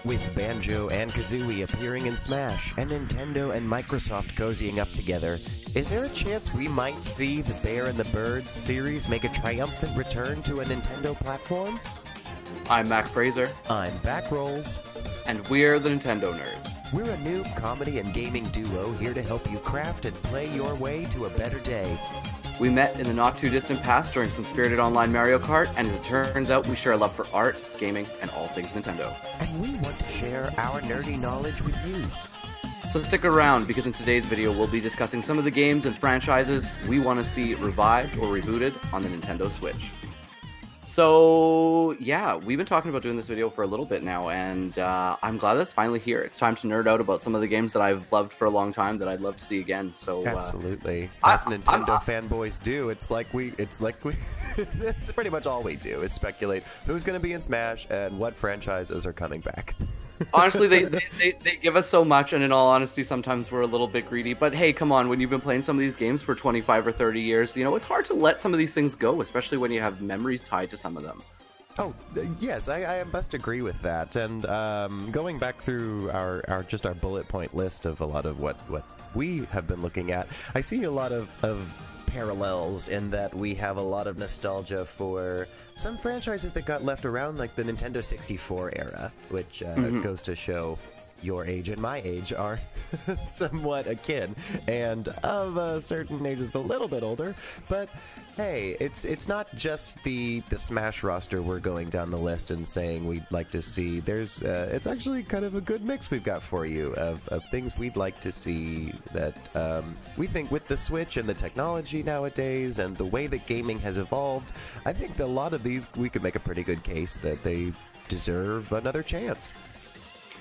With Banjo and Kazooie appearing in Smash, and Nintendo and Microsoft cozying up together, is there a chance we might see the Bear and the Bird series make a triumphant return to a Nintendo platform? I'm Mac Fraser. I'm Backrolls. And we're the Nintendo Nerds. We're a new comedy and gaming duo here to help you craft and play your way to a better day. We met in the not-too-distant past during some spirited online Mario Kart, and as it turns out, we share a love for art, gaming, and all things Nintendo. And we want to share our nerdy knowledge with you. So stick around, because in today's video, we'll be discussing some of the games and franchises we want to see revived or rebooted on the Nintendo Switch. So, yeah, we've been talking about doing this video for a little bit now, and I'm glad that's finally here. It's time to nerd out about some of the games that I've loved for a long time that I'd love to see again. So absolutely, as Nintendo fanboys do, it's like we that's pretty much all we do is speculate who's going to be in Smash and what franchises are coming back. Honestly, they give us so much, and in all honesty, sometimes we're a little bit greedy. But hey, come on, when you've been playing some of these games for 25 or 30 years, you know, it's hard to let some of these things go, especially when you have memories tied to some of them. Oh, yes, I must agree with that. And going back through our bullet point list of a lot of what we have been looking at, I see a lot of parallels in that we have a lot of nostalgia for some franchises that got left around, like the Nintendo 64 era, which goes to show your age and my age are somewhat akin, and of a certain age is a little bit older. But hey, it's not just the Smash roster we're going down the list and saying we'd like to see. There's it's actually kind of a good mix we've got for you of things we'd like to see that we think with the Switch and the technology nowadays and the way that gaming has evolved, I think that a lot of these we could make a pretty good case that they deserve another chance.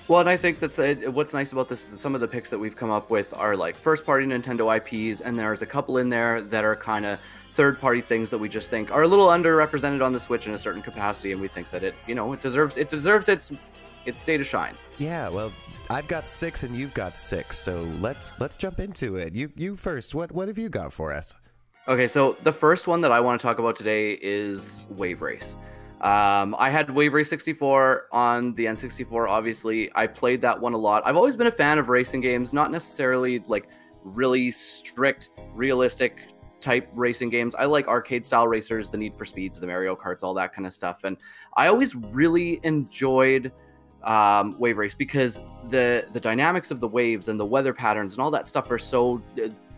Well, and I think that's what's nice about this is some of the picks that we've come up with are like first-party Nintendo IPs, and there's a couple in there that are kind of third-party things that we just think are a little underrepresented on the Switch in a certain capacity, and we think that it deserves its day to shine. Yeah, well, I've got 6 and you've got 6, so let's jump into it. You first. What have you got for us? Okay, so the first one that I want to talk about today is Wave Race. I had Wave Race 64 on the N64, obviously. I played that one a lot. I've always been a fan of racing games, not necessarily like really strict, realistic type racing games. I like arcade style racers, the Need for Speeds, the Mario Karts, all that kind of stuff. And I always really enjoyed Wave Race because the dynamics of the waves and the weather patterns and all that stuff are so...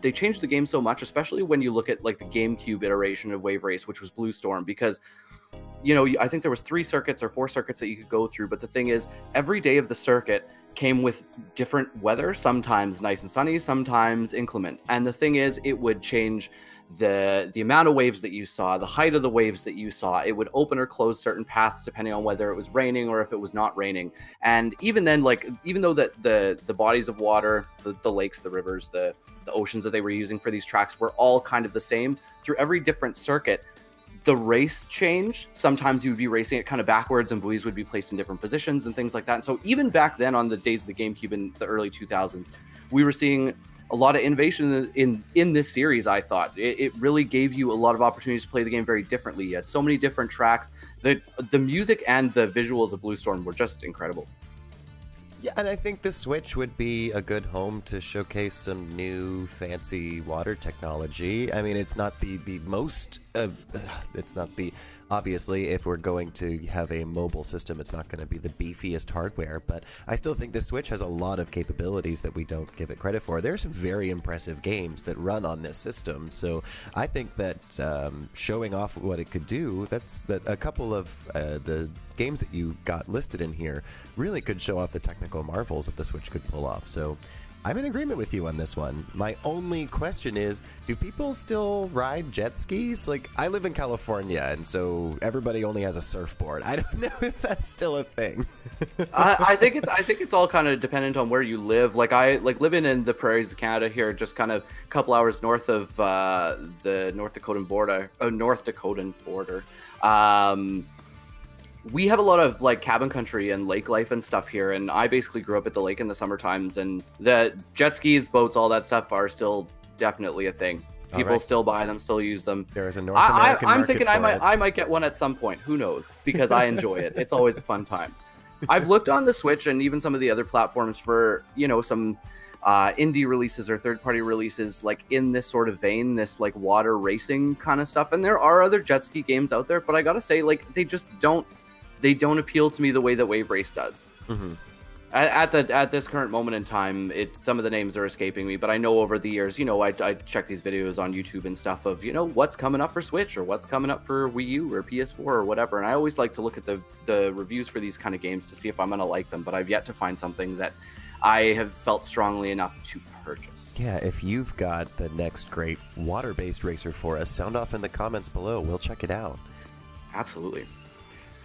they changed the game so much, especially when you look at like the GameCube iteration of Wave Race, which was Blue Storm, because you know, I think there was 3 circuits or 4 circuits that you could go through, but the thing is, every day of the circuit came with different weather, sometimes nice and sunny, sometimes inclement. And the thing is, it would change the amount of waves that you saw, the height of the waves that you saw. It would open or close certain paths depending on whether it was raining or if it was not raining. And even then, like, even though the bodies of water, the lakes, the rivers, the oceans that they were using for these tracks were all kind of the same, through every different circuit, the race changed. Sometimes you would be racing it kind of backwards and buoys would be placed in different positions and things like that. And so even back then on the days of the GameCube in the early 2000s, we were seeing a lot of innovation in this series, I thought. It really gave you a lot of opportunities to play the game very differently. You had so many different tracks. The music and the visuals of Blue Storm were just incredible. Yeah, and I think the Switch would be a good home to showcase some new fancy water technology. I mean, it's not the most... it's not the... Obviously, if we're going to have a mobile system, it's not going to be the beefiest hardware, but I still think the Switch has a lot of capabilities that we don't give it credit for. There are some very impressive games that run on this system, so I think that showing off what it could do, that a couple of the games that you got listed in here really could show off the technical marvels that the Switch could pull off. So I'm in agreement with you on this one. My only question is, do people still ride jet skis? Like, I live in California, and so everybody only has a surfboard. I don't know if that's still a thing. I think it's all kind of dependent on where you live. Like, living in the prairies of Canada here, just kind of a couple hours north of the North Dakotan border. We have a lot of like cabin country and lake life and stuff here, and I basically grew up at the lake in the summer times, and the jet skis, boats, all that stuff are still definitely a thing. People still buy them, still use them. There is a North American I'm market thinking for I might get one at some point. Who knows? Because I enjoy it. It's always a fun time. I've looked on the Switch and even some of the other platforms for, you know, some indie releases or third-party releases like in this sort of vein, this like water racing kind of stuff. And there are other jet ski games out there, but I gotta say, like, they don't appeal to me the way that Wave Race does. Mm-hmm. At this current moment in time, some of the names are escaping me, but I know over the years, you know, I check these videos on YouTube and stuff of, you know, what's coming up for Switch or what's coming up for Wii U or PS4 or whatever, and I always like to look at the reviews for these kind of games to see if I'm gonna like them, but I've yet to find something that I have felt strongly enough to purchase. Yeah, if you've got the next great water-based racer for us, sound off in the comments below. We'll check it out. Absolutely.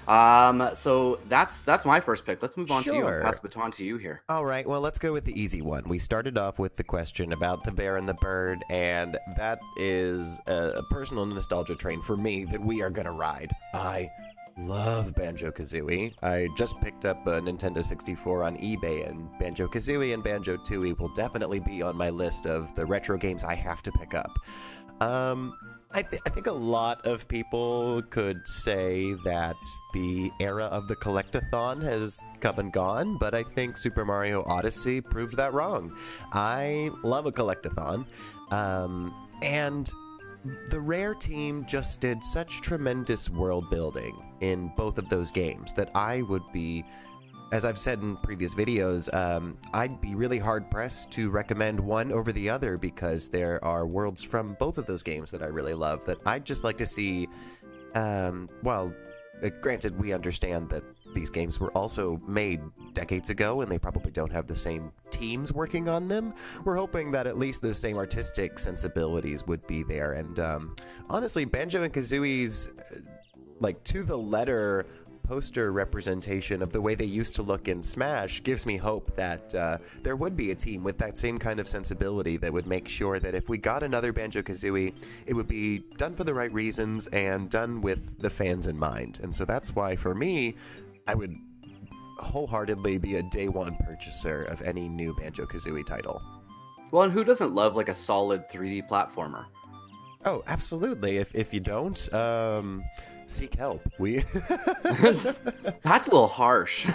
So that's my first pick. Let's move on to you and pass the baton to you here. All right, well, let's go with the easy one. We started off with the question about the bear and the bird, and that is a personal nostalgia train for me that we are going to ride. I love Banjo-Kazooie. I just picked up a Nintendo 64 on eBay, and Banjo-Kazooie and Banjo-Tooie will definitely be on my list of the retro games I have to pick up. I think a lot of people could say that the era of the collectathon has come and gone, but I think Super Mario Odyssey proved that wrong. I love a collectathon, and the Rare team just did such tremendous world building in both of those games that I would be, as I've said in previous videos, I'd be really hard-pressed to recommend one over the other because there are worlds from both of those games that I really love that I'd just like to see, well, granted, we understand that these games were also made decades ago and they probably don't have the same teams working on them. We're hoping that at least the same artistic sensibilities would be there, and honestly, Banjo and Kazooie's, like, to the letter poster representation of the way they used to look in Smash gives me hope that there would be a team with that same kind of sensibility that would make sure that if we got another Banjo-Kazooie, it would be done for the right reasons and done with the fans in mind. And so that's why, for me, I would wholeheartedly be a day one purchaser of any new Banjo-Kazooie title. Well, and who doesn't love like a solid 3D platformer? Oh, absolutely. If you don't, seek help. That's a little harsh.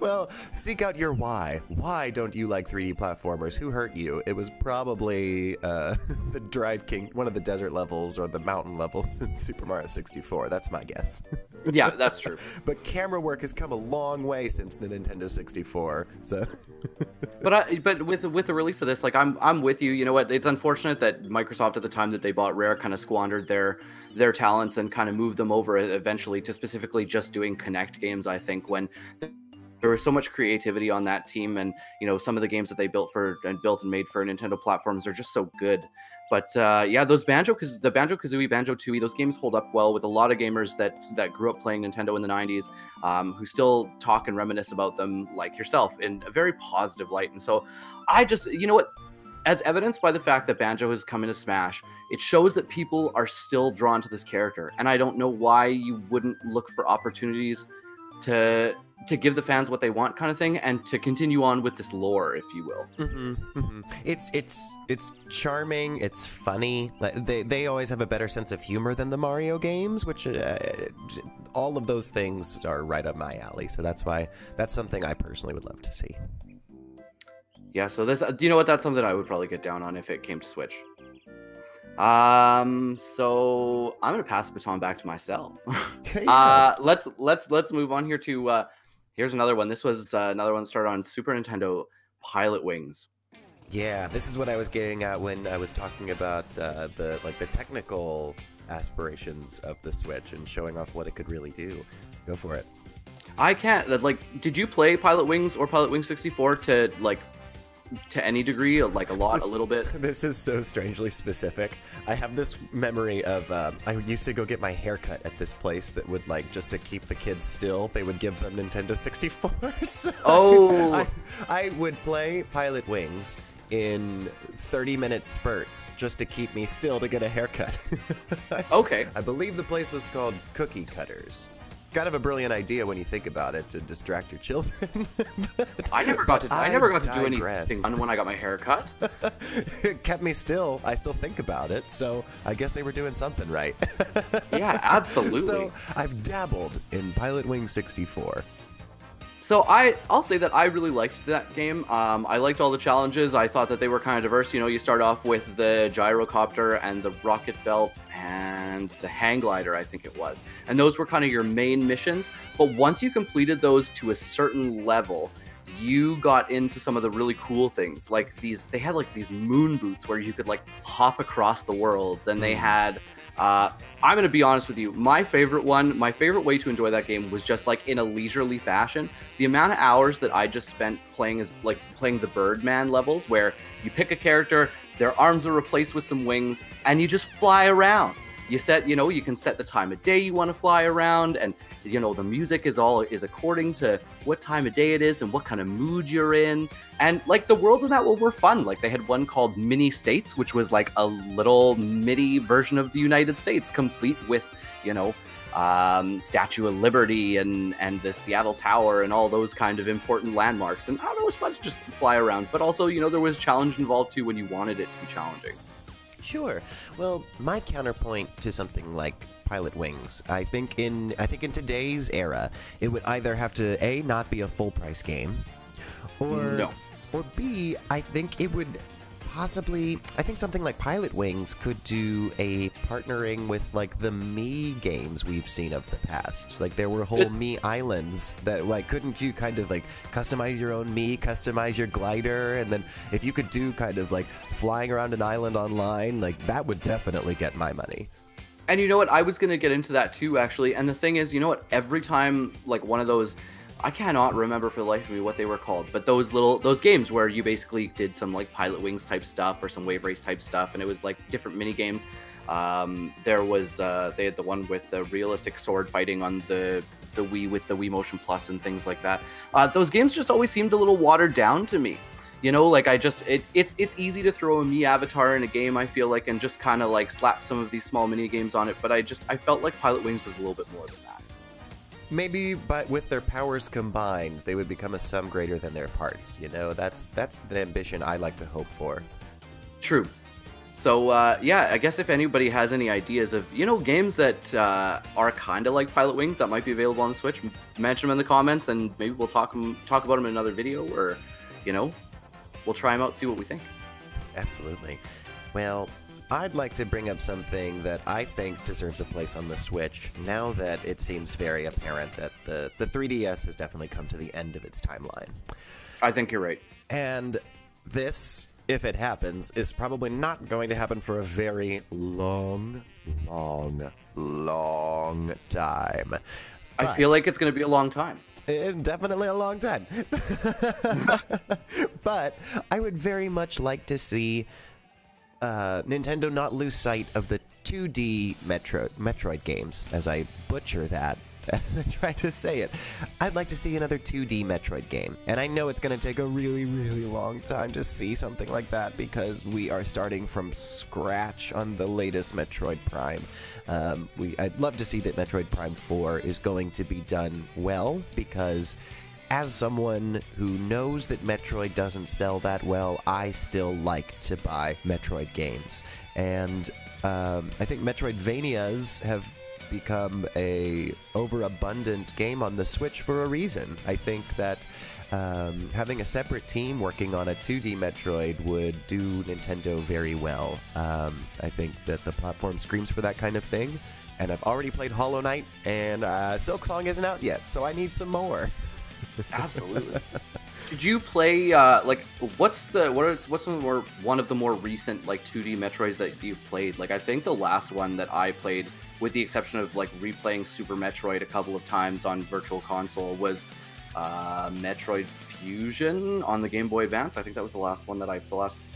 Well, seek out your why. Why don't you like 3D platformers? Who hurt you? It was probably the Dried King, one of the desert levels or the mountain levels in Super Mario 64. That's my guess. Yeah, that's true. But camera work has come a long way since the Nintendo 64. So, but with the release of this, like I'm with you. You know what? It's unfortunate that Microsoft at the time that they bought Rare kind of squandered their talents and kind of moved them over eventually to specifically just doing Kinect games. I think when there was so much creativity on that team, and you know, some of the games that they built and made for Nintendo platforms are just so good. But yeah, those the Banjo-Kazooie, Banjo-Tooie, those games hold up well with a lot of gamers that grew up playing Nintendo in the 90s, who still talk and reminisce about them like yourself in a very positive light. And so I just, you know what, as evidenced by the fact that Banjo has come into Smash, it shows that people are still drawn to this character. And I don't know why you wouldn't look for opportunities to give the fans what they want, kind of thing, and to continue on with this lore, if you will. Mm-hmm, mm-hmm. It's charming. It's funny. They always have a better sense of humor than the Mario games, which all of those things are right up my alley. So that's something I personally would love to see. Yeah. So this, you know what? That's something I would probably get down on if it came to Switch. So I'm gonna pass the baton back to myself. Yeah. Let's move on here to here's another one. This was another one that started on Super Nintendo, Pilot Wings. Yeah, this is what I was getting at when I was talking about the technical aspirations of the Switch and showing off what it could really do. Go for it. I can't did you play Pilot Wings or Pilot Wings 64 to any degree, like a little bit? This is so strangely specific. I have this memory of I used to go get my haircut at this place that would, like, just to keep the kids still, they would give them Nintendo 64s. So oh, I would play Pilot Wings in 30-minute spurts just to keep me still to get a haircut. Okay. I believe the place was called Cookie Cutters. Kind of a brilliant idea when you think about it, to distract your children. I never got to do anything fun when I got my hair cut. It kept me still. I still think about it, so I guess they were doing something right. Yeah, absolutely. So I've dabbled in Pilot Wings 64. So I'll say that I really liked that game. I liked all the challenges. I thought that they were kind of diverse. You know, you start off with the gyrocopter and the rocket belt and the hang glider, I think it was. And those were kind of your main missions. But once you completed those to a certain level, you got into some of the really cool things. Like they had like these moon boots where you could like hop across the worlds, and they had I'm going to be honest with you. My favorite way to enjoy that game was just like in a leisurely fashion. The amount of hours that I just spent playing the Birdman levels, where you pick a character, their arms are replaced with some wings, and you just fly around. You can set the time of day you want to fly around, and the music is according to what time of day it is and what kind of mood you're in. And like the worlds in that were fun. Like they had one called Mini States, which was like a little mini version of the United States, complete with Statue of Liberty and the Seattle Tower and all those kind of important landmarks. And I don't know, it was fun to just fly around, but also there was challenge involved too when you wanted it to be challenging. Sure. Well, my counterpoint to something like Pilot Wings, I think in today's era, it would either have to A, not be a full price game, or B, I think it would possibly, I think something like Pilot Wings could do a partnering with like the Mii games we've seen of the past. Like there were whole Mii islands that like, couldn't you kind of like customize your own Mii, customize your glider, and then if you could do kind of like flying around an island online, like that would definitely get my money. And you know what? I was going to get into that too, actually. And the thing is, every time like one of those, I cannot remember for the life of me what they were called, but those games where you basically did some like Pilot Wings type stuff or some Wave Race type stuff, and it was like different mini games. There was they had the one with the realistic sword fighting on the Wii with the Wii Motion Plus and things like that. Those games just always seemed a little watered down to me. Like it's easy to throw a Mii avatar in a game, I feel like, and just kind of like slap some of these small mini games on it. But I felt like Pilot Wings was a little bit more than that. Maybe, but with their powers combined, they would become a sum greater than their parts. That's the ambition I like to hope for. True. So, I guess if anybody has any ideas of, games that are kind of like Pilot Wings that might be available on the Switch, mention them in the comments, and maybe we'll talk about them in another video, or, we'll try them out, see what we think. Absolutely. Well, I'd like to bring up something that I think deserves a place on the Switch, now that it seems very apparent that the 3DS has definitely come to the end of its timeline. I think you're right. And this, if it happens, is probably not going to happen for a very long time. I feel like it's going to be a long time. Definitely a long time. But I would very much like to see Nintendo not lose sight of the 2D Metroid games, as I butcher that as I try to say it. I'd like to see another 2D Metroid game, and I know it's going to take a really, really long time to see something like that because we are starting from scratch on the latest Metroid Prime. I'd love to see that Metroid Prime 4 is going to be done well, because as someone who knows that Metroid doesn't sell that well, I still like to buy Metroid games. And I think Metroidvanias have become a overabundant game on the Switch for a reason. I think that having a separate team working on a 2D Metroid would do Nintendo very well. I think that the platform screams for that kind of thing, and I've already played Hollow Knight, and Silksong isn't out yet, so I need some more. Absolutely. Did you play what's one of the more recent like 2D Metroids that you've played? Like I think the last one that I played, with the exception of like replaying Super Metroid a couple of times on Virtual Console, was Metroid Fusion on the Game Boy Advance. I think that was the last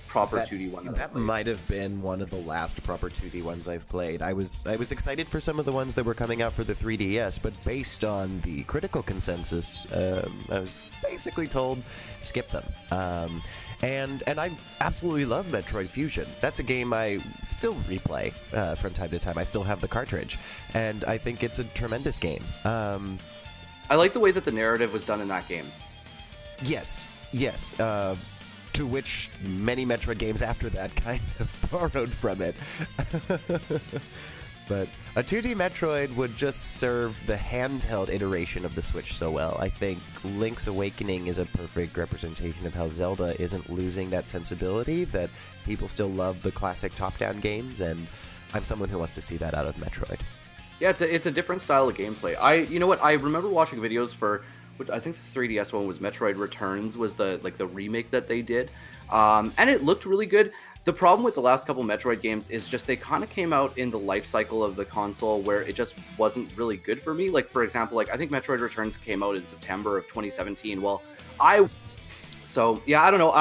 proper 2D one that might have been one of the last proper 2D ones I've played. I was excited for some of the ones that were coming out for the 3DS, but based on the critical consensus, I was basically told skip them. And I absolutely love Metroid Fusion. That's a game I still replay from time to time. I still have the cartridge, and I think it's a tremendous game. I like the way that the narrative was done in that game. Yes. To which many Metroid games after that kind of borrowed from it. But a 2D Metroid would just serve the handheld iteration of the Switch so well. I think Link's Awakening is a perfect representation of how Zelda isn't losing that sensibility, that people still love the classic top-down games, and I'm someone who wants to see that out of Metroid. Yeah, it's a different style of gameplay. You know what? I remember watching videos for, I think the 3DS one was Metroid Returns, was the remake that they did, and it looked really good. The problem with the last couple Metroid games is just they kind of came out in the life cycle of the console where it just wasn't really good for me. Like, for example, like I think Metroid Returns came out in September of 2017. Well, so yeah, I don't know.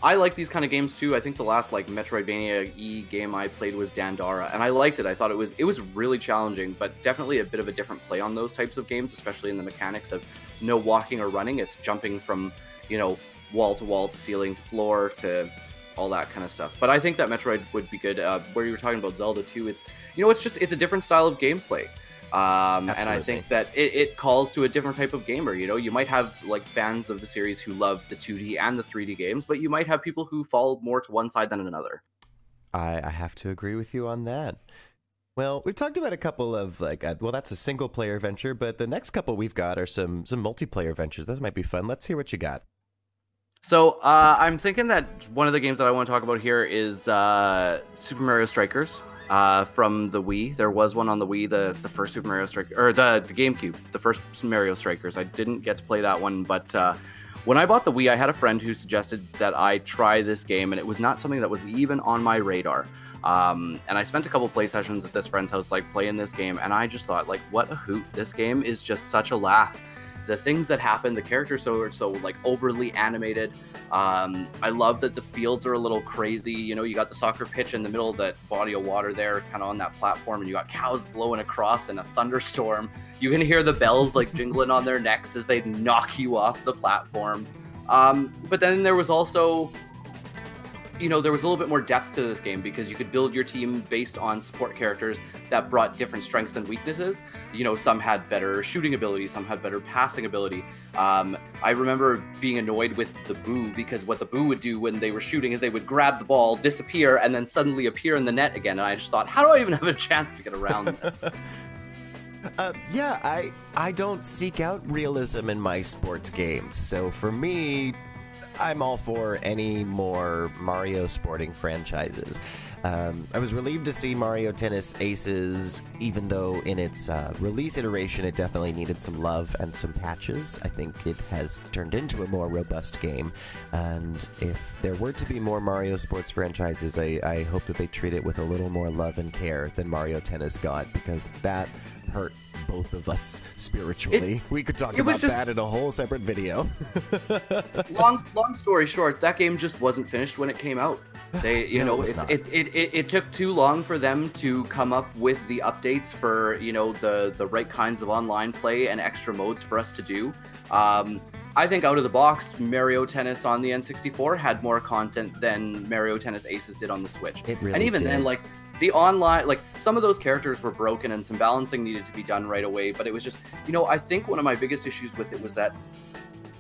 I like these kind of games too. I think the last like Metroidvania-y game I played was Dandara, and I liked it. I thought it was really challenging, but definitely a bit of a different play on those types of games, especially in the mechanics of no walking or running. It's jumping from, you know, wall to wall to ceiling to floor to all that kind of stuff. But I think that Metroid would be good. Where you were talking about Zelda too, it's, you know, it's a different style of gameplay. And I think that it calls to a different type of gamer. You know, you might have like fans of the series who love the 2D and the 3D games, but you might have people who fall more to one side than another. I have to agree with you on that. Well, we've talked about a couple of like, well, that's a single player venture, but the next couple we've got are some multiplayer ventures. Those might be fun. Let's hear what you got. So I'm thinking that one of the games that I want to talk about here is Super Mario Strikers from the Wii. There was one on the Wii, the first Super Mario Strikers, or the GameCube, the first Mario Strikers. I didn't get to play that one, but when I bought the Wii, I had a friend who suggested that I try this game, and it was not something that was even on my radar. And I spent a couple play sessions at this friend's house, like playing this game, and I just thought, like, what a hoot! This game is just such a laugh. The things that happen, the characters are so like overly animated. I love that the fields are a little crazy. You know, you got the soccer pitch in the middle of that body of water there, kind of on that platform, and you got cows blowing across in a thunderstorm. You can hear the bells like jingling on their necks as they knock you off the platform. But then there was also, you know, there was a little bit more depth to this game because you could build your team based on support characters that brought different strengths and weaknesses. You know, some had better shooting ability, some had better passing ability. I remember being annoyed with the Boo because what the Boo would do when they were shooting is they would grab the ball, disappear, and then suddenly appear in the net again. And I just thought, how do I even have a chance to get around this? Yeah, I don't seek out realism in my sports games. So for me, I'm all for any more Mario sporting franchises. I was relieved to see Mario Tennis Aces, even though in its release iteration it definitely needed some love and some patches. I think it has turned into a more robust game, and if there were to be more Mario sports franchises, I hope that they treat it with a little more love and care than Mario Tennis got, because that hurt both of us spiritually. We could talk about that in a whole separate video. long story short, that game just wasn't finished when it came out. They, you know, it took too long for them to come up with the updates for, you know, the right kinds of online play and extra modes for us to do. I think out of the box, Mario Tennis on the N64 had more content than Mario Tennis Aces did on the Switch. It really and even did. then, like, the online, like, some of those characters were broken and some balancing needed to be done right away, but it was just, you know, I think one of my biggest issues with it was that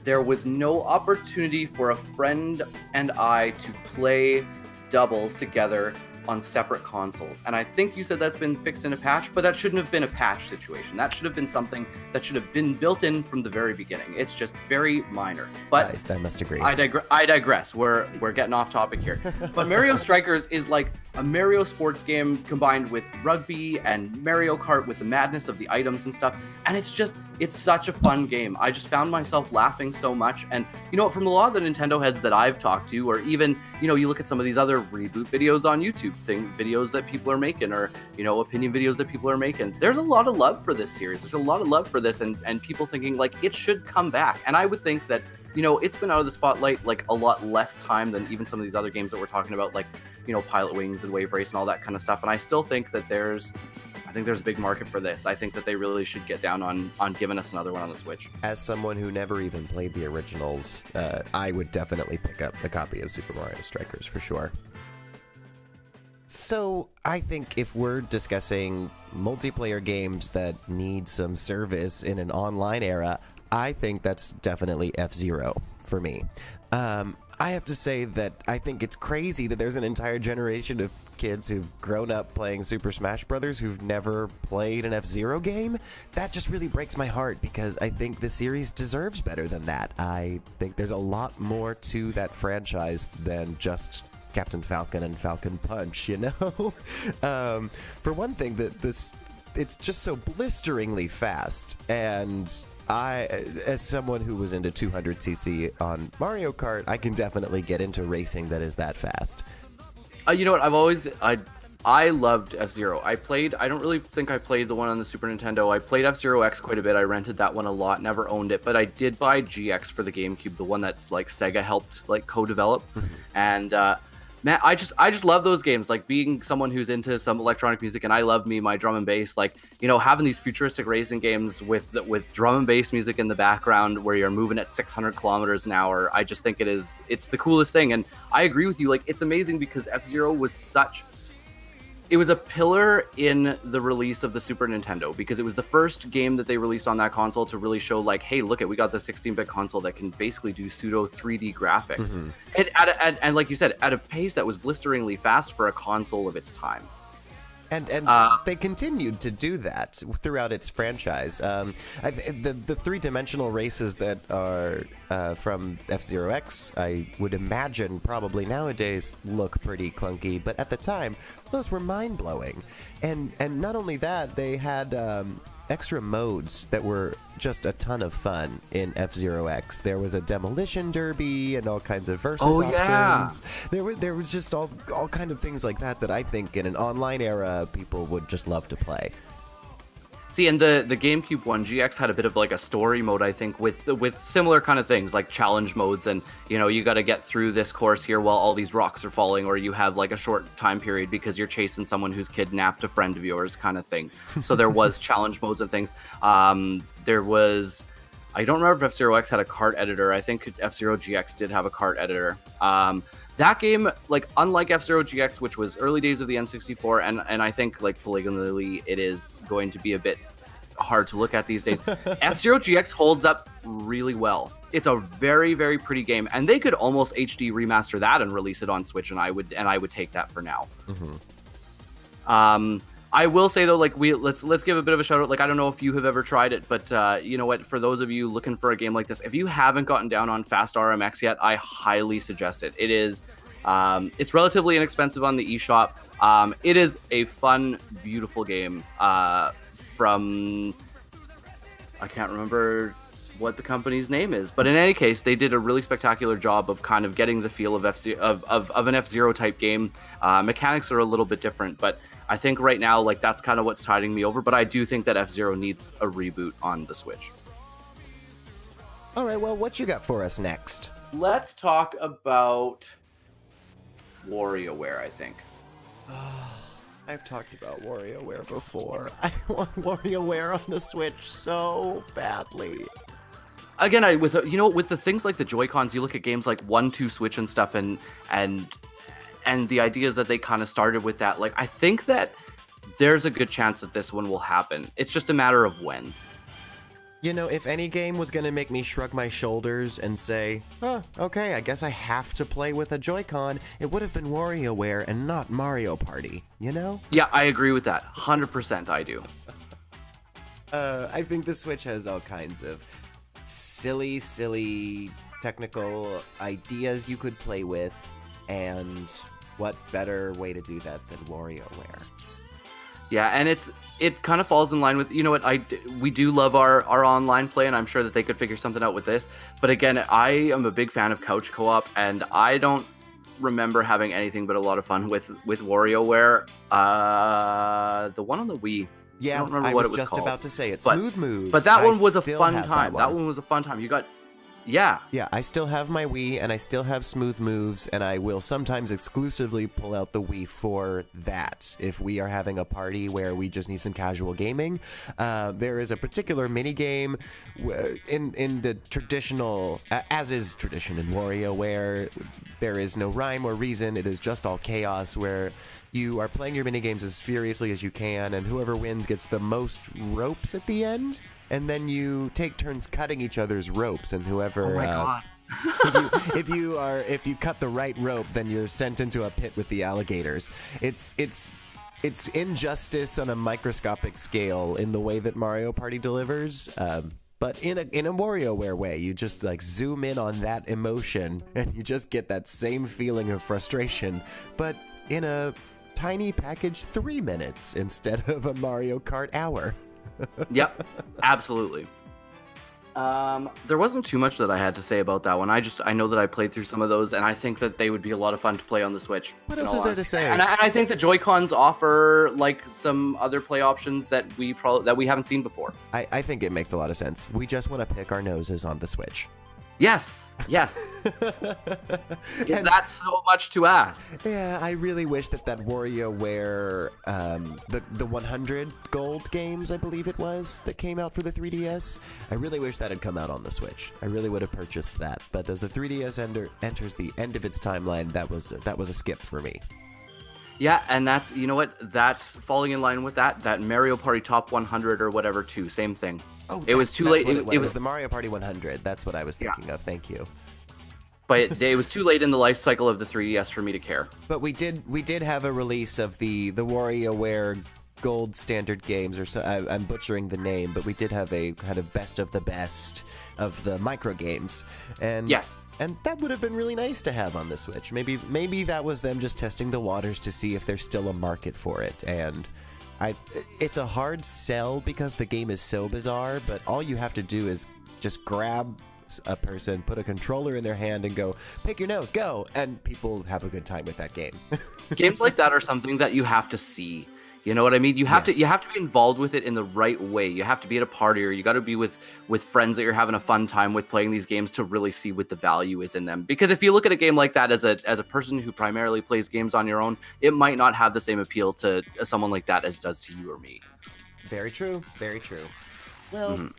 there was no opportunity for a friend and I to play doubles together on separate consoles. And I think you said that's been fixed in a patch, but that shouldn't have been a patch situation. That should have been something that should have been built in from the very beginning. It's just very minor. But I must agree. I digress. We're getting off topic here. But Mario Strikers is like a Mario sports game combined with rugby and Mario Kart with the madness of the items and stuff. And it's such a fun game. I just found myself laughing so much. And, you know, from a lot of the Nintendo heads that I've talked to, or even, you know, you look at some of these other reboot videos on YouTube, videos that people are making, or, you know, opinion videos that people are making, there's a lot of love for this series. There's a lot of love for this, and people thinking, like, it should come back. And I would think that, you know, it's been out of the spotlight, like, a lot less time than even some of these other games that we're talking about, like, you know, Pilot Wings and Wave Race and all that kind of stuff. And I still think that there's a big market for this. I think that they really should get down on giving us another one on the Switch. As someone who never even played the originals, I would definitely pick up a copy of Super Mario Strikers for sure. So, I think if we're discussing multiplayer games that need some service in an online era, I think that's definitely F-Zero for me. I have to say that I think it's crazy that there's an entire generation of kids who've grown up playing Super Smash Brothers who've never played an F-Zero game. That just really breaks my heart because I think the series deserves better than that. I think there's a lot more to that franchise than just Captain Falcon and Falcon Punch, you know? For one thing, it's just so blisteringly fast, and I, as someone who was into 200cc on Mario Kart, I can definitely get into racing that is that fast. You know what? I loved F-Zero. I don't really think I played the one on the Super Nintendo. I played F-Zero X quite a bit. I rented that one a lot, never owned it, but I did buy GX for the GameCube, the one that's like Sega helped like co-develop. And man, I just love those games. Like being someone who's into some electronic music, and I love my drum and bass. Like, you know, having these futuristic racing games with drum and bass music in the background where you're moving at 600 kilometers an hour. I just think it's the coolest thing. And I agree with you. Like, it's amazing because F-Zero was it was a pillar in the release of the Super Nintendo because it was the first game that they released on that console to really show like, hey, look, we got the 16-bit console that can basically do pseudo 3D graphics. And like you said, at a pace that was blisteringly fast for a console of its time. And they continued to do that throughout its franchise. The three-dimensional races that are from F-Zero X, I would imagine probably nowadays look pretty clunky, but at the time, those were mind-blowing. And not only that, they had extra modes that were just a ton of fun in F-Zero X. There was a demolition derby and all kinds of versus options. There was just all kind of things like that I think in an online era people would just love to play. See, and the GameCube one, GX had a bit of like a story mode, I think, with similar kind of things like challenge modes, and you know, you got to get through this course here while all these rocks are falling, or you have like a short time period because you're chasing someone who's kidnapped a friend of yours, kind of thing. So there was challenge modes and things. There was, I don't remember if F-Zero X had a kart editor. I think F-Zero GX did have a kart editor. That game, like, unlike F-Zero GX, which was early days of the N64, and I think, like, polygonally, it is going to be a bit hard to look at these days. F-Zero GX holds up really well. It's a very, very pretty game, and they could almost HD remaster that and release it on Switch, and I would take that for now. I will say though, like let's give a bit of a shout out. Like, I don't know if you have ever tried it, but you know what? For those of you looking for a game like this, if you haven't gotten down on Fast RMX yet, I highly suggest it. It is, it's relatively inexpensive on the eShop. It is a fun, beautiful game. From, I can't remember what the company's name is, but in any case, they did a really spectacular job of kind of getting the feel of an F-Zero type game. Mechanics are a little bit different, but I think right now, like, that's kind of what's tiding me over, but I do think that F-Zero needs a reboot on the Switch. All right, well, what you got for us next? Let's talk about WarioWare, I think. I've talked about WarioWare before. I want WarioWare on the Switch so badly. Again, with the things like the Joy-Cons, you look at games like 1-2 Switch and stuff, and the ideas that they kind of started with that, like, I think that there's a good chance that this one will happen. It's just a matter of when. You know, if any game was going to make me shrug my shoulders and say, oh, okay, I guess I have to play with a Joy-Con, it would have been WarioWare and not Mario Party, you know? Yeah, I agree with that. 100% I do. I think the Switch has all kinds of silly technical ideas you could play with, and what better way to do that than WarioWare? Yeah, and it kind of falls in line with, you know what, we do love our online play, and I'm sure that they could figure something out with this. But again, I am a big fan of couch co-op, and I don't remember having anything but a lot of fun with WarioWare. The one on the Wii. Yeah, I don't remember what it was just called. about to say it. Smooth Moves. But that one was a fun time. That one was a fun time. You got... Yeah. Yeah, I still have my Wii, and I still have Smooth Moves, and I will sometimes exclusively pull out the Wii for that. If we are having a party where we just need some casual gaming, there is a particular mini game in the traditional, as is tradition in WarioWare, there is no rhyme or reason. It is just all chaos, where you are playing your mini games as furiously as you can, and whoever wins gets the most ropes at the end. and then you take turns cutting each other's ropes, and whoever Oh my god. if you cut the right rope, then you're sent into a pit with the alligators. It's injustice on a microscopic scale in the way that Mario Party delivers. But in a WarioWare way, you just like zoom in on that emotion, and you just get that same feeling of frustration, but in a tiny package 3 minutes instead of a Mario Kart hour. Yep, absolutely. There wasn't too much that I had to say about that one. I know that I played through some of those, and I think that they would be a lot of fun to play on the Switch. What else is there to say? And I think the Joy-Cons offer like some other play options that we haven't seen before. I think it makes a lot of sense. We just want to pick our noses on the Switch. Yes. Is that so much to ask? Yeah, I really wish that WarioWare, the 100 gold games, I believe it was, that came out for the 3DS, I really wish that had come out on the Switch. I really would have purchased that. But as the 3DS enters the end of its timeline, that was a skip for me. Yeah, and that's, you know what, that's falling in line with that Mario Party Top 100 or whatever too, same thing. Oh, it was too late. It was the Mario Party 100. That's what I was thinking of. Thank you. But it was too late in the life cycle of the 3DS for me to care. But we did have a release of the WarioWare Gold standard games, or so I'm butchering the name, but we did have a kind of best of the best of the micro games, and yes, and that would have been really nice to have on the Switch. Maybe that was them just testing the waters to see if there's still a market for it, and it's a hard sell because the game is so bizarre, but all you have to do is just grab a person, put a controller in their hand, and go, pick your nose, go, and people have a good time with that game. Games like that are something that you have to see. You know what I mean? You have to be involved with it in the right way. You have to be at a party, or you got to be with friends that you're having a fun time with playing these games to really see what the value is in them. Because if you look at a game like that as a person who primarily plays games on your own, it might not have the same appeal to someone like that as it does to you or me. Very true. Very true. Well,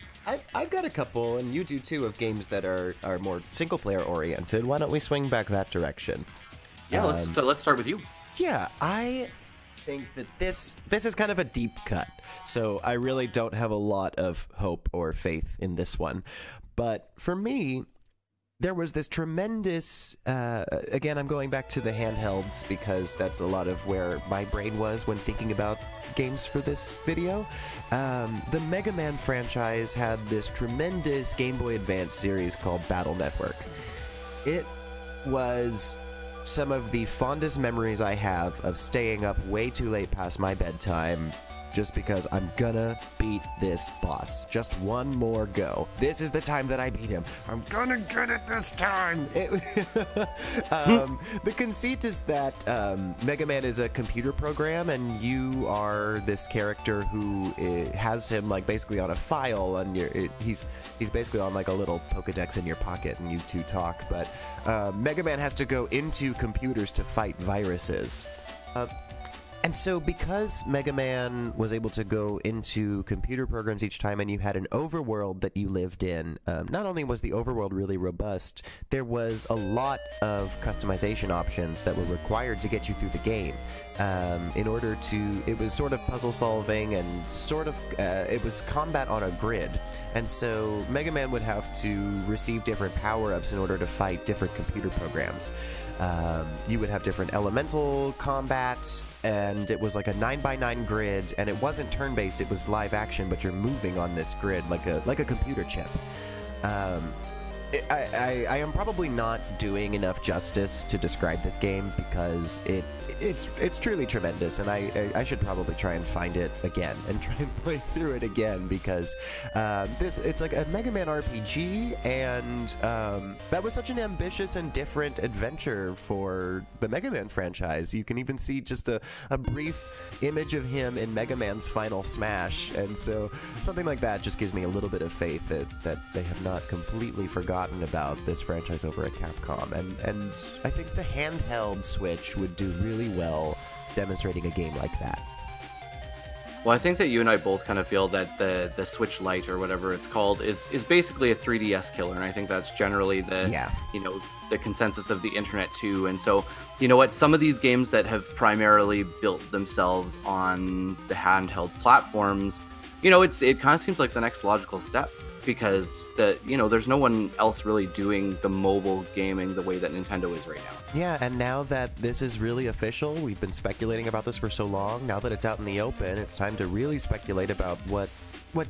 I've got a couple, and you do too, of games that are more single player oriented. Why don't we swing back that direction? Yeah, let's start with you. Yeah, I think that this is kind of a deep cut, so I really don't have a lot of hope or faith in this one. But for me, there was this tremendous, again, I'm going back to the handhelds because that's a lot of where my brain was when thinking about games for this video. The Mega Man franchise had this tremendous Game Boy Advance series called Battle Network. It was some of the fondest memories I have of staying up way too late past my bedtime just because I'm gonna beat this boss. Just one more go. This is the time that I beat him. I'm gonna get it this time. The conceit is that Mega Man is a computer program, and you are this character who has him like basically on a file, and he's basically on like a little Pokedex in your pocket, and you two talk. But Mega Man has to go into computers to fight viruses. And so because Mega Man was able to go into computer programs each time, and you had an overworld that you lived in, not only was the overworld really robust, there was a lot of customization options that were required to get you through the game. It was sort of puzzle solving, and sort of, it was combat on a grid. And so Mega Man would have to receive different power-ups in order to fight different computer programs. You would have different elemental combats, and it was like a 9x9 grid, and it wasn't turn-based, it was live action, but you're moving on this grid like a computer chip. I am probably not doing enough justice to describe this game because it's truly tremendous, and I should probably try and find it again and try and play through it again because it's like a Mega Man RPG, and that was such an ambitious and different adventure for the Mega Man franchise. You can even see just a brief image of him in Mega Man's Final Smash, and so something like that just gives me a little bit of faith that they have not completely forgotten about this franchise over at Capcom, and I think the handheld Switch would do really well demonstrating a game like that. Well, I think that you and I both kind of feel that the Switch Lite, or whatever it's called, is basically a 3DS killer, and I think that's generally the consensus of the internet too. And so, you know what, some of these games that have primarily built themselves on the handheld platforms, it kind of seems like the next logical step, because there's no one else really doing the mobile gaming the way that Nintendo is right now. Yeah, and now that this is really official, we've been speculating about this for so long. Now that it's out in the open, it's time to really speculate about what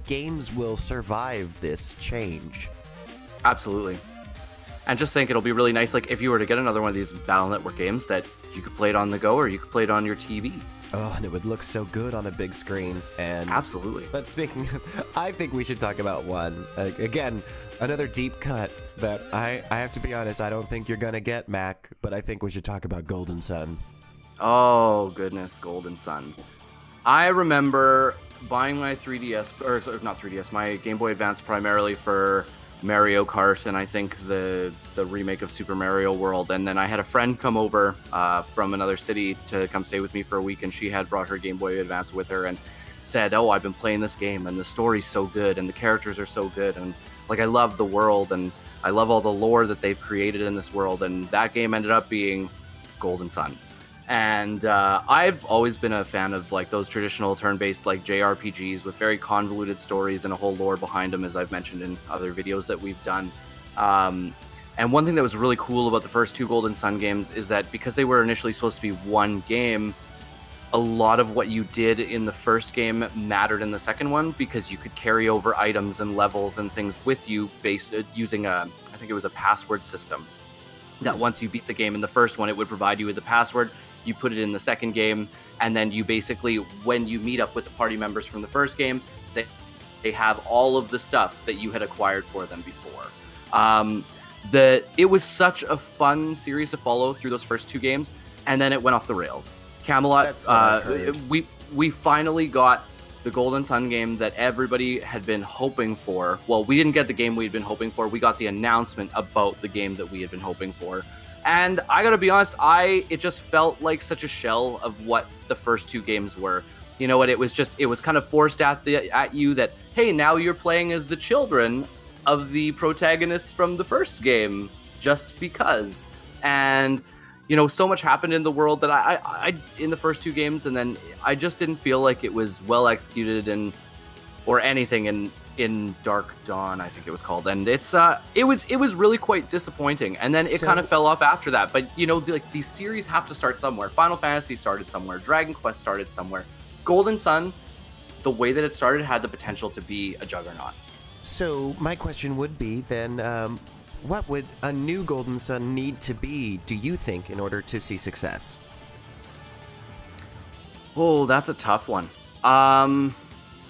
games will survive this change. Absolutely. And just think it'll be really nice, like, if you were to get another one of these Battle Network games, that you could play it on the go or you could play it on your TV. Oh, and it would look so good on a big screen. And absolutely. But speaking of, I think we should talk about one. Again, another deep cut that I have to be honest, I don't think you're going to get, Mac, but I think we should talk about Golden Sun. Oh, goodness, Golden Sun. I remember buying my 3DS, or not 3DS, my Game Boy Advance primarily for Mario Kart, and I think the remake of Super Mario World. And then I had a friend come over from another city to come stay with me for a week, and she had brought her Game Boy Advance with her and said, "Oh, I've been playing this game, and the story's so good, and the characters are so good, and like I love the world, and I love all the lore that they've created in this world." And that game ended up being Golden Sun. And I've always been a fan of like those traditional turn-based like JRPGs with very convoluted stories and a whole lore behind them, as I've mentioned in other videos that we've done. And one thing that was really cool about the first two Golden Sun games is that because they were initially supposed to be one game, a lot of what you did in the first game mattered in the second one, because you could carry over items and levels and things with you based using I think it was a password system. That once you beat the game in the first one, it would provide you with the password. You put it in the second game, and then you basically, when you meet up with the party members from the first game, they have all of the stuff that you had acquired for them before. It was such a fun series to follow through those first two games, and then it went off the rails. Camelot, we finally got the Golden Sun game that everybody had been hoping for. Well, we didn't get the game we had been hoping for. We got the announcement about the game that we had been hoping for. And I gotta be honest, it just felt like such a shell of what the first two games were. You know what? It was kind of forced at you that, hey, now you're playing as the children of the protagonists from the first game, just because. And so much happened in the world that I in the first two games, and then I just didn't feel like it was well executed or anything in Dark Dawn, I think it was called, and it was really quite disappointing. And then it kind of fell off after that. But these series have to start somewhere. Final Fantasy started somewhere. Dragon Quest started somewhere. Golden Sun, the way that it started, had the potential to be a juggernaut. So my question would be then, what would a new Golden Sun need to be, do you think, in order to see success? Oh, that's a tough one.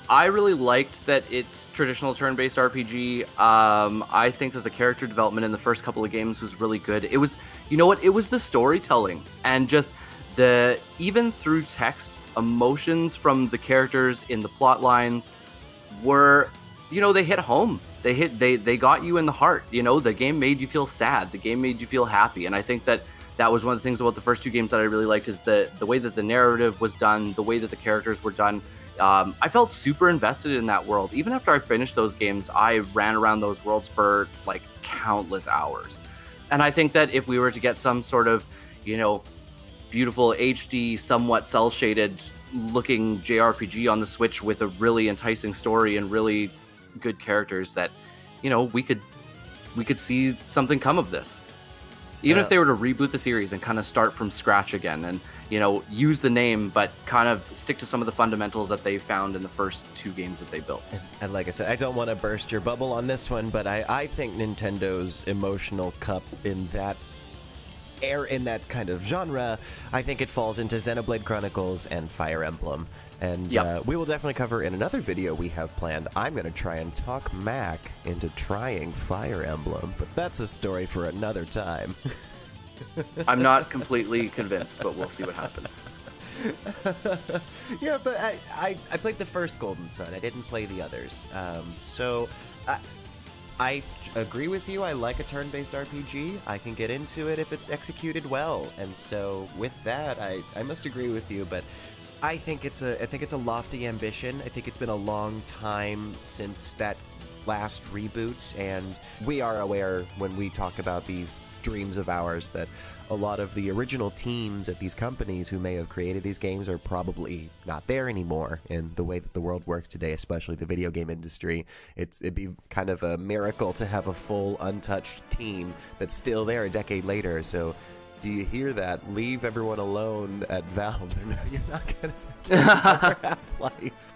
I really liked that it's traditional turn-based RPG. I think that the character development in the first couple of games was really good. It was, it was the storytelling and just even through text, emotions from the characters in the plot lines were, they hit home. They got you in the heart. The game made you feel sad. The game made you feel happy. And I think that was one of the things about the first two games that I really liked, is the way that the narrative was done, the way that the characters were done. I felt super invested in that world. Even after I finished those games, I ran around those worlds for like countless hours. And I think that if we were to get some sort of, beautiful HD, somewhat cel-shaded looking JRPG on the Switch with a really enticing story and really good characters, that, we could see something come of this. Even if they were to reboot the series and kind of start from scratch again and, use the name, but kind of stick to some of the fundamentals that they found in the first two games that they built. And like I said, I don't want to burst your bubble on this one, but I think Nintendo's emotional cup in that kind of genre, I think it falls into Xenoblade Chronicles and Fire Emblem. And we will definitely cover in another video we have planned. I'm going to try and talk Mac into trying Fire Emblem, but that's a story for another time. I'm not completely convinced, but we'll see what happens. Yeah, but I played the first Golden Sun. I didn't play the others. So I agree with you. I like a turn-based RPG. I can get into it if it's executed well. And so with that, I must agree with you, but I think it's a lofty ambition. I think it's been a long time since that last reboot, and we are aware when we talk about these dreams of ours that a lot of the original teams at these companies who may have created these games are probably not there anymore in the way that the world works today, especially the video game industry. It'd be kind of a miracle to have a full untouched team that's still there a decade later. So do you hear that? Leave everyone alone at Valve. You're not going to Half-Life.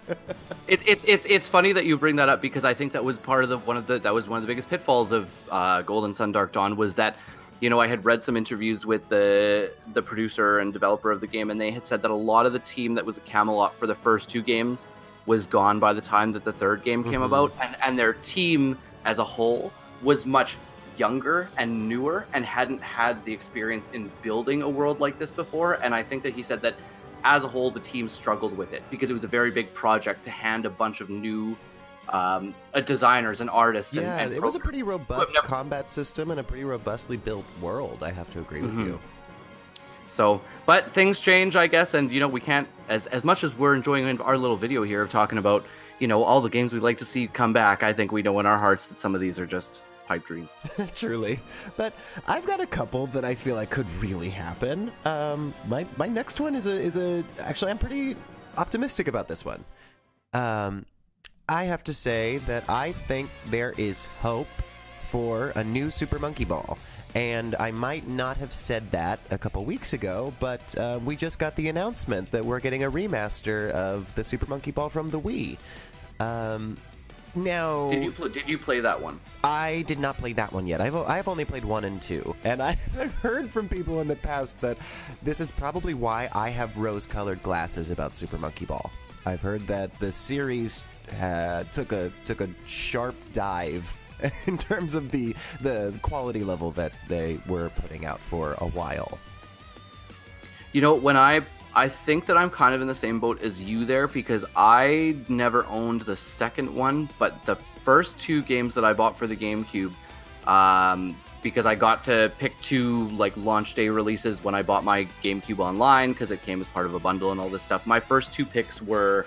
It's funny that you bring that up, because I think that was part of one of the biggest pitfalls of Golden Sun Dark Dawn, was that, you know, I had read some interviews with the producer and developer of the game, and they had said that a lot of the team that was at Camelot for the first two games was gone by the time that the third game came about, and their team as a whole was much younger and newer and hadn't had the experience in building a world like this before. And I think that he said that as a whole the team struggled with it because it was a very big project to hand a bunch of new designers and artists. And it was a pretty robust combat system and a pretty robustly built world, I have to agree with you. So, but things change, I guess, and, you know, we can't, as much as we're enjoying our little video here of talking about, you know, all the games we'd like to see come back, I think we know in our hearts that some of these are just pipe dreams. Truly. But I've got a couple that I feel like could really happen. My next one is actually, I'm pretty optimistic about this one. I have to say that I think there is hope for a new Super Monkey Ball. And I might not have said that a couple weeks ago, but we just got the announcement that we're getting a remaster of the Super Monkey Ball from the Wii. Now, did you play that one? I did not play that one yet. I've only played 1 and 2, and I've heard from people in the past that this is probably why I have rose-colored glasses about Super Monkey Ball. I've heard that the series took a sharp dive in terms of the quality level that they were putting out for a while. You know, when I think that I'm kind of in the same boat as you there, because I never owned the second one, but the first two games that I bought for the GameCube, because I got to pick two like launch day releases when I bought my GameCube online, because it came as part of a bundle and all this stuff. My first two picks were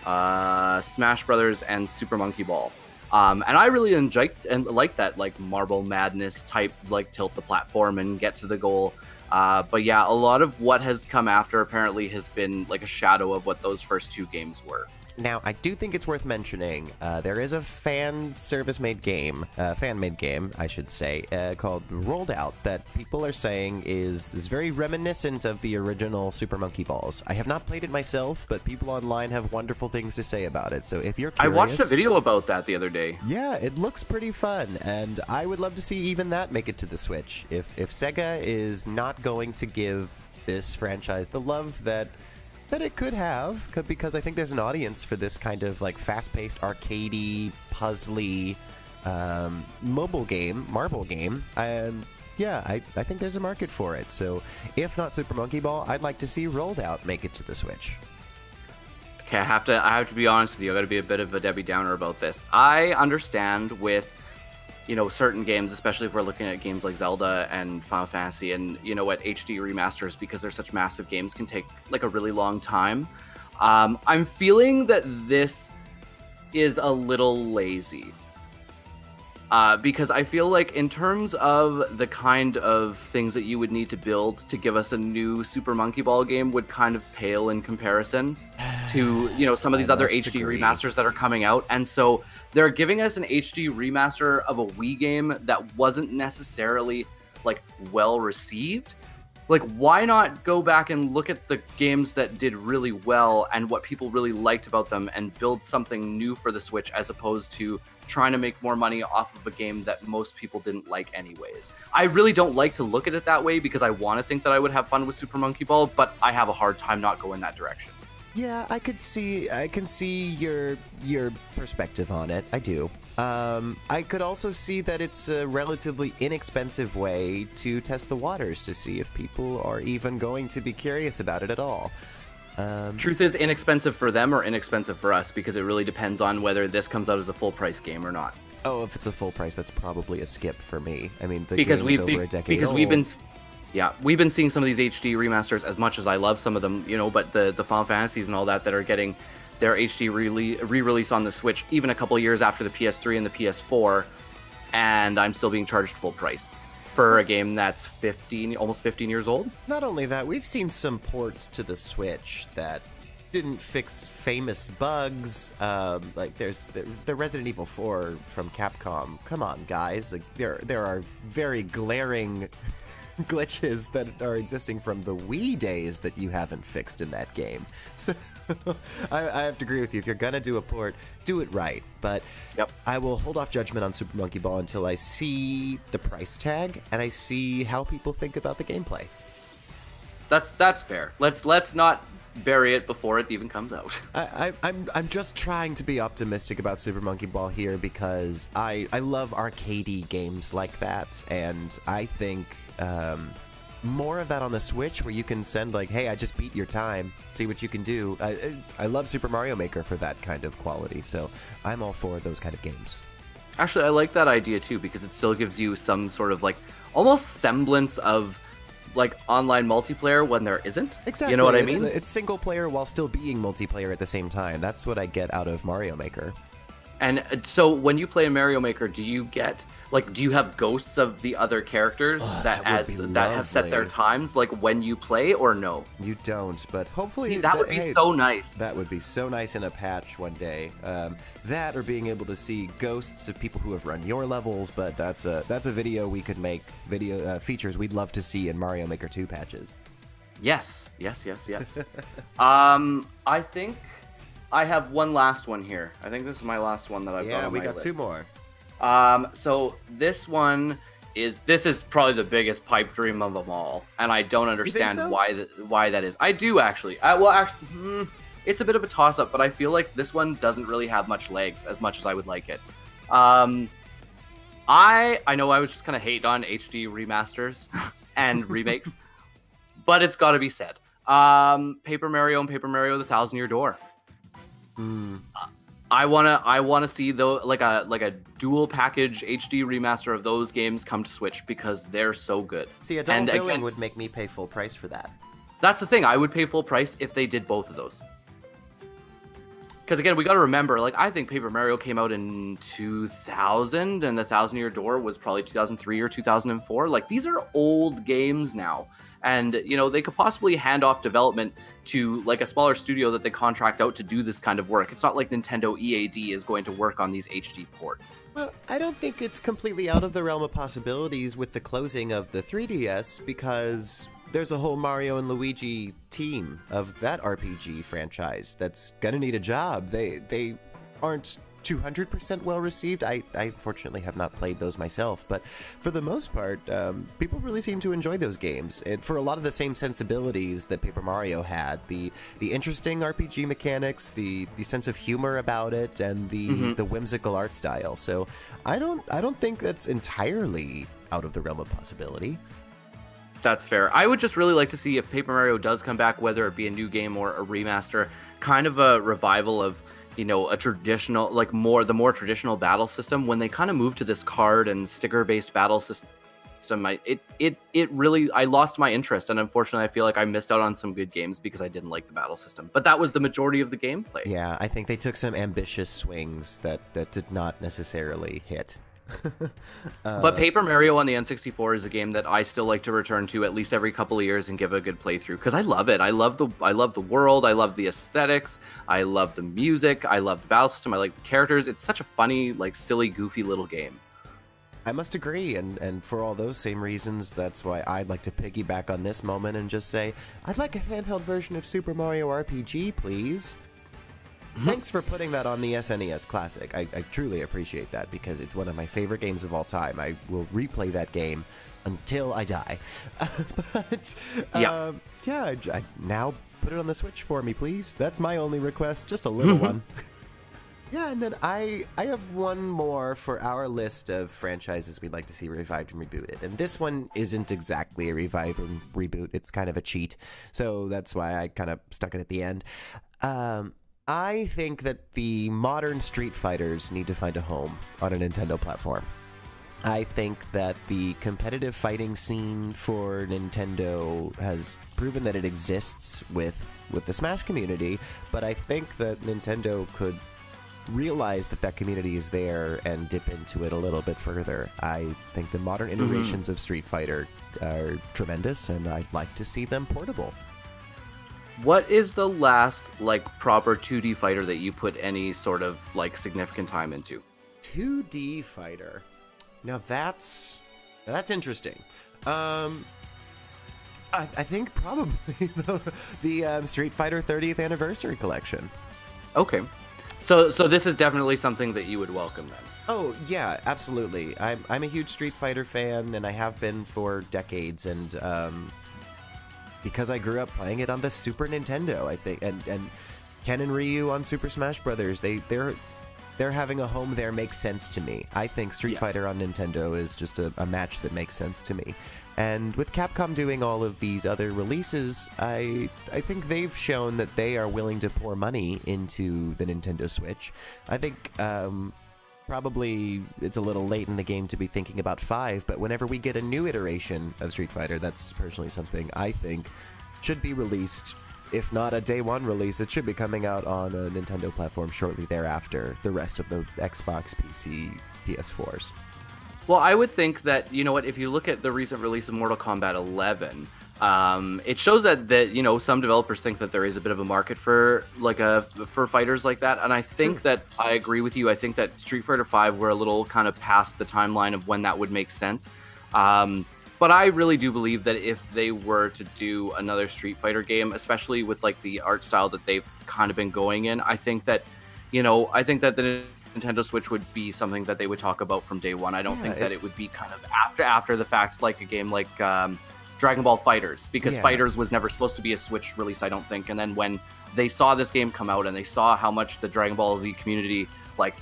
Smash Brothers and Super Monkey Ball. And I really enjoyed and liked that like Marble Madness type, like tilt the platform and get to the goal. But yeah, a lot of what has come after apparently has been like a shadow of what those first two games were. Now, I do think it's worth mentioning, there is a fan-made game, I should say, called Rolled Out that people are saying is very reminiscent of the original Super Monkey Balls. I have not played it myself, but people online have wonderful things to say about it, so if you're curious... I watched a video about that the other day. Yeah, it looks pretty fun, and I would love to see even that make it to the Switch. If Sega is not going to give this franchise the love that it could have, because I think there's an audience for this kind of like fast-paced, arcadey, puzzly, marble game. Yeah, I think there's a market for it. So if not Super Monkey Ball, I'd like to see Rolled Out make it to the Switch. Okay, I have to be honest with you. I got to be a bit of a Debbie Downer about this. I understand with, you know, certain games, especially if we're looking at games like Zelda and Final Fantasy, and, you know what, HD remasters, because they're such massive games, can take like a really long time. I'm feeling that this is a little lazy. Because I feel like in terms of the kind of things that you would need to build to give us a new Super Monkey Ball game would kind of pale in comparison to, you know, some of these other HD remasters that are coming out. And so they're giving us an HD remaster of a Wii game that wasn't necessarily like well received. Like, why not go back and look at the games that did really well and what people really liked about them and build something new for the Switch, as opposed to trying to make more money off of a game that most people didn't like anyways. I really don't like to look at it that way, because I want to think that I would have fun with Super Monkey Ball, but I have a hard time not going that direction. Yeah, I can see your perspective on it. I do. I could also see that it's a relatively inexpensive way to test the waters to see if people are even going to be curious about it at all. Truth is, inexpensive for them or inexpensive for us, because it really depends on whether this comes out as a full price game or not. Oh, if it's a full price, that's probably a skip for me. I mean, the game's over a decade old. We've been seeing some of these HD remasters, as much as I love some of them, you know, but the Final Fantasies and all that are getting their HD re-release on the Switch, even a couple years after the PS3 and the PS4, and I'm still being charged full price for a game that's almost 15 years old. Not only that, we've seen some ports to the Switch that didn't fix famous bugs. Like there's the Resident Evil 4 from Capcom. Come on, guys! Like there are very glaring glitches that are existing from the Wii days that you haven't fixed in that game. So I have to agree with you. If you're gonna do a port, do it right. But yep. I will hold off judgment on Super Monkey Ball until I see the price tag and I see how people think about the gameplay. That's fair. Let's not bury it before it even comes out. I'm just trying to be optimistic about Super Monkey Ball here because I love arcadey games like that, and I think more of that on the Switch where you can send like, hey, I just beat your time, see what you can do. I love Super Mario Maker for that kind of quality, so I'm all for those kind of games. Actually, I like that idea too because it still gives you some sort of like almost semblance of like online multiplayer when there isn't. Exactly. You know what I mean? It's single player while still being multiplayer at the same time. That's what I get out of Mario Maker. And so when you play in Mario Maker, do you have ghosts of the other characters that have set their times like when you play, or no? You don't, but hopefully that would be so nice. That would be so nice in a patch one day. That or being able to see ghosts of people who have run your levels, but that's a video we could make, features we'd love to see in Mario Maker 2 patches. Yes. I think I have one last one here. I think this is my last one that I've got on my list. Yeah, we got two more. So this is probably the biggest pipe dream of them all, and I don't understand why that is. I do actually. It's a bit of a toss-up, but I feel like this one doesn't really have much legs as much as I would like it. I know I was just kind of hating on HD remasters and remakes, but it's got to be said. Paper Mario and Paper Mario: The Thousand-Year Door. I wanna see like a dual package HD remaster of those games come to Switch because they're so good. See, adult billing would make me pay full price for that. That's the thing. I would pay full price if they did both of those. Because again, we got to remember, like, I think Paper Mario came out in 2000, and The Thousand-Year Door was probably 2003 or 2004. Like, these are old games now. And, you know, they could possibly hand off development to, like, a smaller studio that they contract out to do this kind of work. It's not like Nintendo EAD is going to work on these HD ports. Well, I don't think it's completely out of the realm of possibilities with the closing of the 3DS, because there's a whole Mario and Luigi team of that RPG franchise that's gonna need a job. They aren't 200% well received. I unfortunately have not played those myself, but for the most part, people really seem to enjoy those games, and for a lot of the same sensibilities that Paper Mario had, the interesting RPG mechanics, the sense of humor about it, and the whimsical art style. So I don't think that's entirely out of the realm of possibility. That's fair. I would just really like to see if Paper Mario does come back, whether it be a new game or a remaster, kind of a revival of, you know, a traditional, like the more traditional battle system. When they kind of moved to this card and sticker based battle system, it really, I lost my interest, and unfortunately I feel like I missed out on some good games because I didn't like the battle system. But that was the majority of the gameplay. Yeah, I think they took some ambitious swings that did not necessarily hit. But Paper Mario on the N64 is a game that I still like to return to at least every couple of years and give a good playthrough because I love it. I love the world. I love the aesthetics. I love the music. I love the battle system. I like the characters. It's such a funny, like, silly, goofy little game. I must agree, and for all those same reasons, that's why I'd like to piggyback on this moment and just say, I'd like a handheld version of Super Mario RPG, please. Thanks for putting that on the SNES Classic. I truly appreciate that because it's one of my favorite games of all time. I will replay that game until I die. Yeah, now put it on the Switch for me, please. That's my only request, just a little one. Yeah, and then I have one more for our list of franchises we'd like to see revived and rebooted. And this one isn't exactly a revive and reboot. It's kind of a cheat. So that's why I kind of stuck it at the end. I think that the modern Street Fighters need to find a home on a Nintendo platform. I think that the competitive fighting scene for Nintendo has proven that it exists with the Smash community, but I think that Nintendo could realize that that community is there and dip into it a little bit further. I think the modern iterations of Street Fighter are tremendous, and I'd like to see them portable. What is the last like proper 2D fighter that you put any sort of like significant time into? 2D fighter. Now that's interesting. I think probably the Street Fighter 30th Anniversary Collection. Okay. So this is definitely something that you would welcome then. Oh yeah, absolutely. I'm a huge Street Fighter fan, and I have been for decades. And because I grew up playing it on the Super Nintendo, I think, and Ken and Ryu on Super Smash Brothers, they're having a home there makes sense to me. I think Street Fighter on Nintendo is just a match that makes sense to me. And with Capcom doing all of these other releases, I think they've shown that they are willing to pour money into the Nintendo Switch. I think probably it's a little late in the game to be thinking about 5, but whenever we get a new iteration of Street Fighter, that's personally something I think should be released. If not a day one release, it should be coming out on a Nintendo platform shortly thereafter, the rest of the Xbox, PC, PS4s. Well, I would think that, you know what, if you look at the recent release of Mortal Kombat 11, it shows that you know, some developers think that there is a bit of a market for for fighters like that, and I think that I agree with you. I think that Street Fighter V we're a little kind of past the timeline of when that would make sense. But I really do believe that if they were to do another Street Fighter game, especially with like the art style that they've kind of been going in, I think that, you know, the Nintendo Switch would be something that they would talk about from day one. I don't think that it would be kind of after the fact, like a game like Dragon Ball FighterZ, because FighterZ was never supposed to be a Switch release, I don't think. And then when they saw this game come out and they saw how much the Dragon Ball Z community like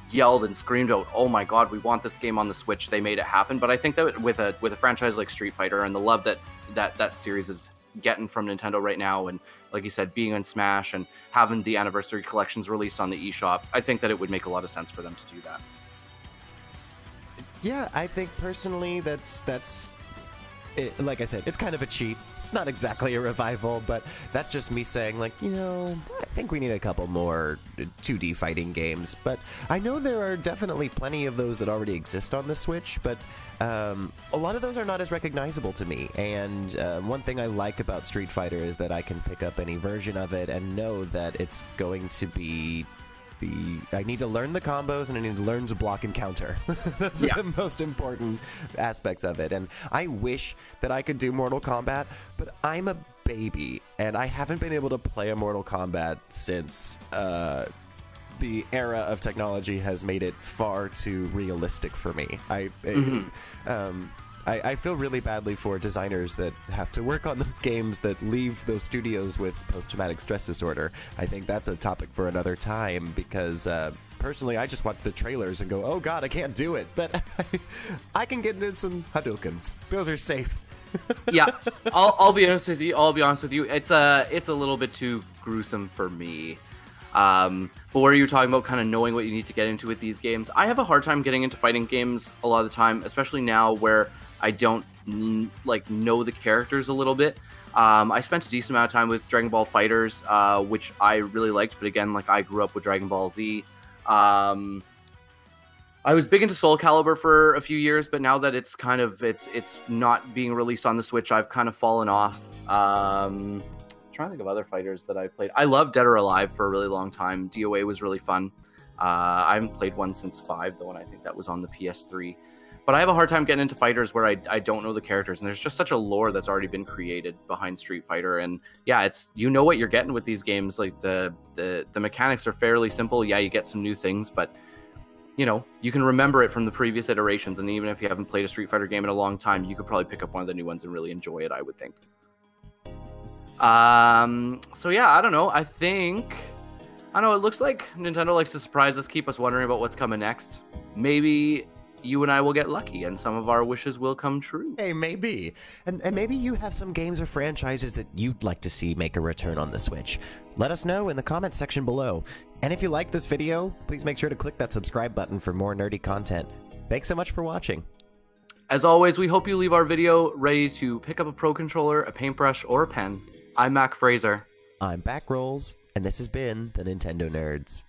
yelled and screamed out, "Oh my God, we want this game on the Switch," they made it happen. But I think that with a franchise like Street Fighter and the love that series is getting from Nintendo right now, and like you said, being on Smash and having the anniversary collections released on the eShop, I think that it would make a lot of sense for them to do that. Yeah, I think personally that's it, like I said, it's kind of a cheat. It's not exactly a revival, but that's just me saying, like, you know, I think we need a couple more 2D fighting games. But I know there are definitely plenty of those that already exist on the Switch, but a lot of those are not as recognizable to me. And one thing I like about Street Fighter is that I can pick up any version of it and know that it's going to be I need to learn the combos, and I need to learn to block and counter. That's the most important aspects of it. And I wish that I could do Mortal Kombat, but I'm a baby, and I haven't been able to play a Mortal Kombat since the era of technology has made it far too realistic for me. I feel really badly for designers that have to work on those games that leave those studios with post-traumatic stress disorder. I think that's a topic for another time, because personally I just watch the trailers and go, oh God, I can't do it. But I can get into some Hadoukens. Those are safe. Yeah, I'll be honest with you. It's a little bit too gruesome for me. But where you're talking about kind of knowing what you need to get into with these games, I have a hard time getting into fighting games a lot of the time, especially now where I don't like know the characters a little bit. I spent a decent amount of time with Dragon Ball FighterZ, which I really liked, but again, like, I grew up with Dragon Ball Z. I was big into Soul Calibur for a few years, but now that it's kind of it's not being released on the Switch, I've kind of fallen off. I'm trying to think of other fighters that I played. I loved Dead or Alive for a really long time. DOA was really fun. I haven't played one since 5 though, and I think that was on the PS3. But I have a hard time getting into fighters where I don't know the characters, and there's just such a lore that's already been created behind Street Fighter. And yeah, it's, you know what you're getting with these games. Like the mechanics are fairly simple. Yeah, you get some new things, but you know, you can remember it from the previous iterations. And even if you haven't played a Street Fighter game in a long time, you could probably pick up one of the new ones and really enjoy it, I would think. So yeah, I don't know. I know it looks like Nintendo likes to surprise us, keep us wondering about what's coming next. Maybe you and I will get lucky and some of our wishes will come true. Hey, maybe. And maybe you have some games or franchises that you'd like to see make a return on the Switch. Let us know in the comments section below. And if you like this video, please make sure to click that subscribe button for more nerdy content. Thanks so much for watching. As always, we hope you leave our video ready to pick up a Pro Controller, a paintbrush, or a pen. I'm Mac Fraser. I'm Backrolls, and this has been the Nintendo Nerds.